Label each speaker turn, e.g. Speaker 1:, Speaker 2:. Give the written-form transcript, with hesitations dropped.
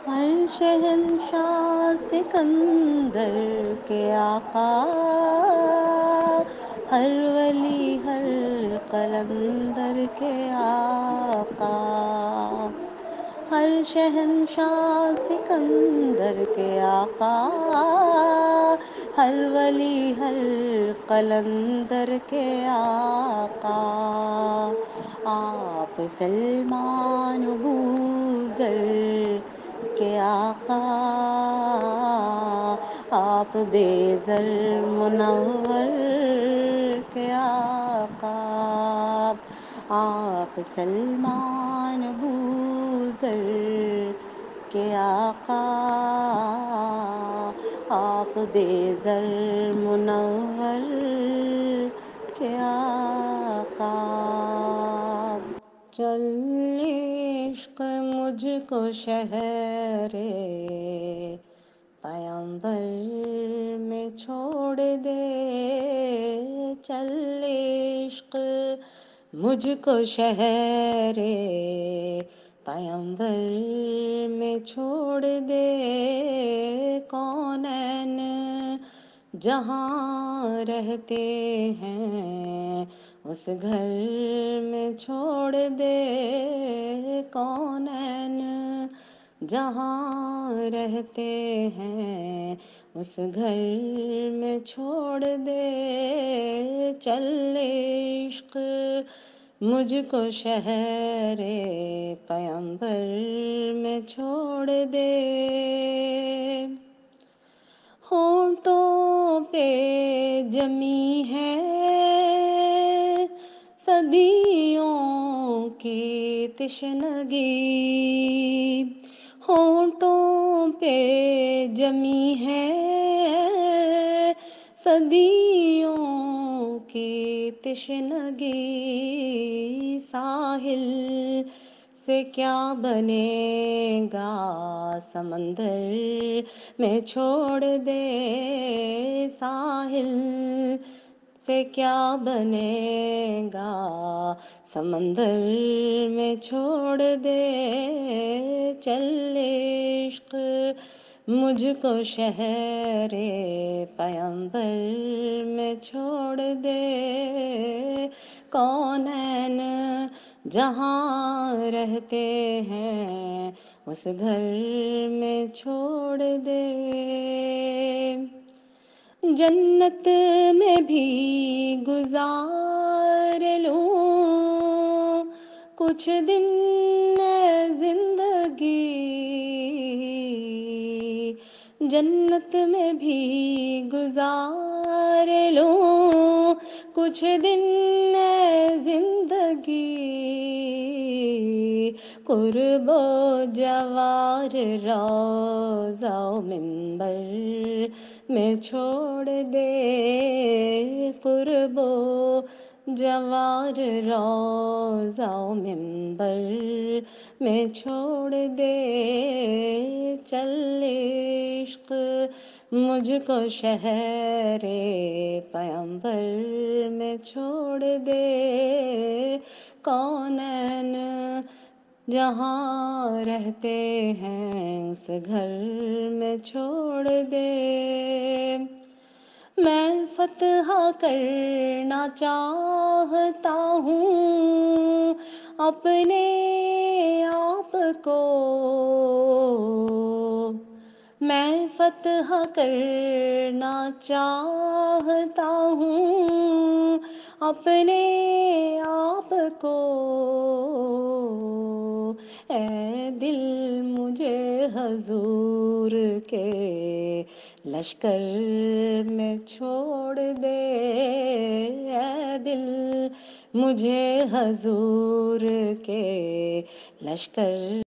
Speaker 1: ہر شہنشاہ سکندر کے آقا، ہر ولی ہر قلندر کے آقا، ہر شہنشاہ سکندر کے آقا، ہر ولی ہر قلندر کے آقا، آپ سلمان بوذر کے آقا، آپ بیذر منور کے آقا، آپ سلمان بوذر کے آقا، آپ بیذر منور کے آقا۔ چل عشق مجھ کو شہر پیمبر میں چھوڑ دے، چل عشق مجھ کو شہر پیمبر میں چھوڑ دے، کونین جہاں رہتے ہیں اس گھر میں چھوڑ دے، کونین جہاں رہتے ہیں اس گھر میں چھوڑ دے، چل عشق مجھ کو شہر پیمبر میں چھوڑ دے۔ ہونٹوں پہ جمی ہے صدیوں کی تشنگی، ہونٹوں پہ جمی ہے صدیوں کی تشنگی، ساحل سے کیا بنے گا سمندر میں چھوڑ دے، ساحل سے کیا بنے گا سمندر میں چھوڑ دے، چل عشق مجھ کو شہر پیمبر میں چھوڑ دے، کونین جہاں رہتے ہیں اس گھر میں چھوڑ دے، جنت میں بھی گزار لوں کچھ دن زندگی، جنت میں بھی گزار لوں کچھ دن زندگی، قرب و جوار روضہ و منبر میں چھوڑ دے، قرب و جوار روضہ و منبر میں چھوڑ دے، چل عشق مجھ کو شہر پیمبر میں چھوڑ دے، کونین جہاں رہتے ہیں اس گھر میں چھوڑ دے، میں فتح کرنا چاہتا ہوں اپنے آپ کو، میں فتح کرنا چاہتا ہوں اپنے آپ کو، اے دل مجھے حضور کے لشکر میں چھوڑ دے، اے دل مجھے حضور کے لشکر